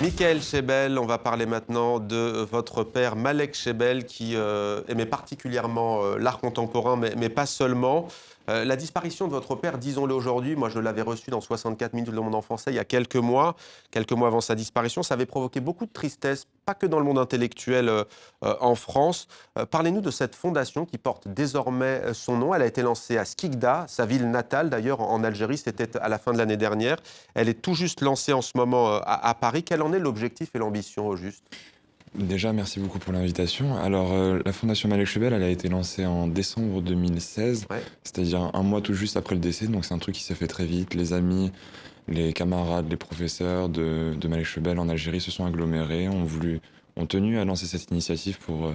Michael Chebel, on va parler maintenant de votre père Malek Chebel qui aimait particulièrement l'art contemporain, mais pas seulement. La disparition de votre père, disons-le aujourd'hui, moi je l'avais reçu dans 64 minutes de mon enfance il y a quelques mois avant sa disparition, ça avait provoqué beaucoup de tristesse, pas que dans le monde intellectuel en France. Parlez-nous de cette fondation qui porte désormais son nom. Elle a été lancée à Skikda, sa ville natale d'ailleurs en Algérie, c'était à la fin de l'année dernière. Elle est tout juste lancée en ce moment à Paris. Quel en est l'objectif et l'ambition au juste? Déjà, merci beaucoup pour l'invitation. Alors, la Fondation Malek Chebel, elle a été lancée en décembre 2016, Ouais. c'est-à-dire un mois tout juste après le décès. Donc, c'est un truc qui s'est fait très vite. Les amis, les camarades, les professeurs de Malek Chebel en Algérie se sont agglomérés, ont tenu à lancer cette initiative pour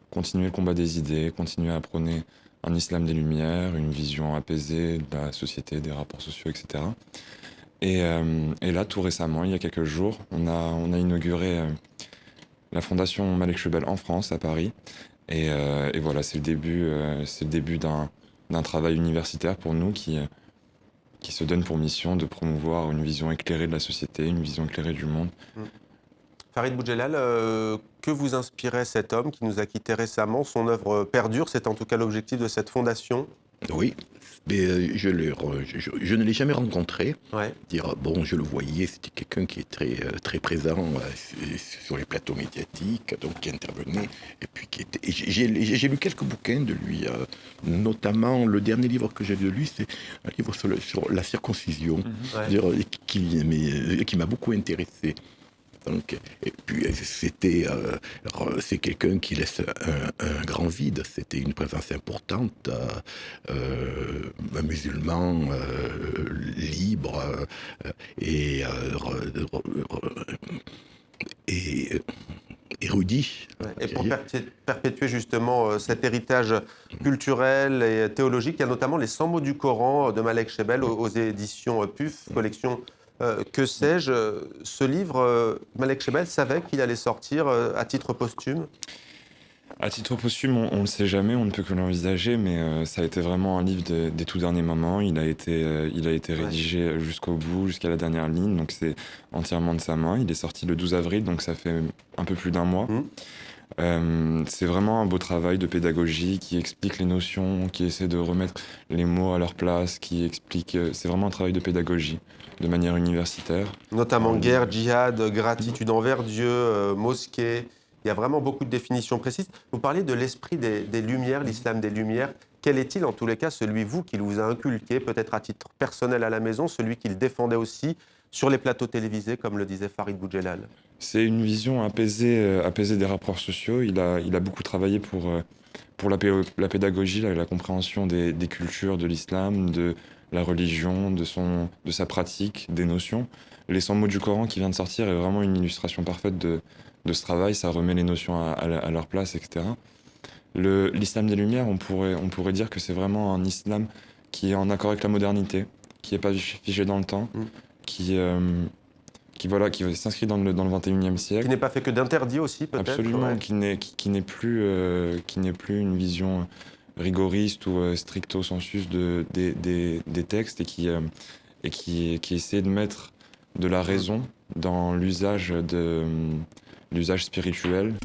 continuer le combat des idées, continuer à prôner un islam des Lumières, une vision apaisée de la société, des rapports sociaux, etc. Et là, tout récemment, il y a quelques jours, on a inauguré la Fondation Malek Chebel en France, à Paris. Et voilà, c'est le début d'un travail universitaire pour nous qui se donne pour mission de promouvoir une vision éclairée de la société, une vision éclairée du monde. Mm. Farid Boudjelal, que vous inspirait cet homme qui nous a quittés récemment? Son œuvre perdure, c'est en tout cas l'objectif de cette fondation. Oui, mais je ne l'ai jamais rencontré. Ouais. Bon, je le voyais, c'était quelqu'un qui est très présent sur les plateaux médiatiques, donc qui intervenait, et puis qui était. Et j'ai lu quelques bouquins de lui, notamment le dernier livre que j'ai lu de lui, c'est un livre sur la circoncision, Ouais. qui m'a beaucoup intéressé. Donc, et puis c'est quelqu'un qui laisse un grand vide. C'était une présence importante, un musulman libre et, et érudit. Ouais. Et pour perpétuer justement cet héritage culturel et théologique, il y a notamment les 100 mots du Coran de Malek Chebel aux éditions PUF, collection Que sais-je. Ce livre, Malek Chebel savait qu'il allait sortir à titre posthume. À titre posthume, on ne le sait jamais, on ne peut que l'envisager, mais ça a été vraiment un livre des tout derniers moments. Il a été rédigé jusqu'au bout, jusqu'à la dernière ligne, donc c'est entièrement de sa main. Il est sorti le 12 avril, donc ça fait un peu plus d'un mois. C'est vraiment un beau travail de pédagogie qui explique les notions, qui essaie de remettre les mots à leur place, qui explique... c'est vraiment un travail de pédagogie, de manière universitaire. Notamment guerre, djihad, gratitude envers Dieu, mosquée. Il y a vraiment beaucoup de définitions précises. Vous parlez de l'esprit des Lumières, l'islam des Lumières. Quel est-il, en tous les cas, celui, vous, qu'il vous a inculqué, peut-être à titre personnel à la maison, celui qu'il défendait aussi sur les plateaux télévisés, comme le disait Farid Boudjelal? C'est une vision apaisée des rapports sociaux. Il a beaucoup travaillé pour la pédagogie, la compréhension des cultures, de l'islam, de la religion, de sa pratique, des notions. Les 100 mots du Coran qui vient de sortir est vraiment une illustration parfaite de ce travail. Ça remet les notions à leur place, etc. L'islam des Lumières, on pourrait dire que c'est vraiment un islam qui est en accord avec la modernité, qui n'est pas figé dans le temps, qui s'inscrit dans le 21e siècle. Qui n'est pas fait que d'interdits aussi, peut-être? Absolument, Ouais. qui n'est plus une vision rigoriste ou stricto sensus des textes et qui essaie de mettre de la raison dans l'usage spirituel.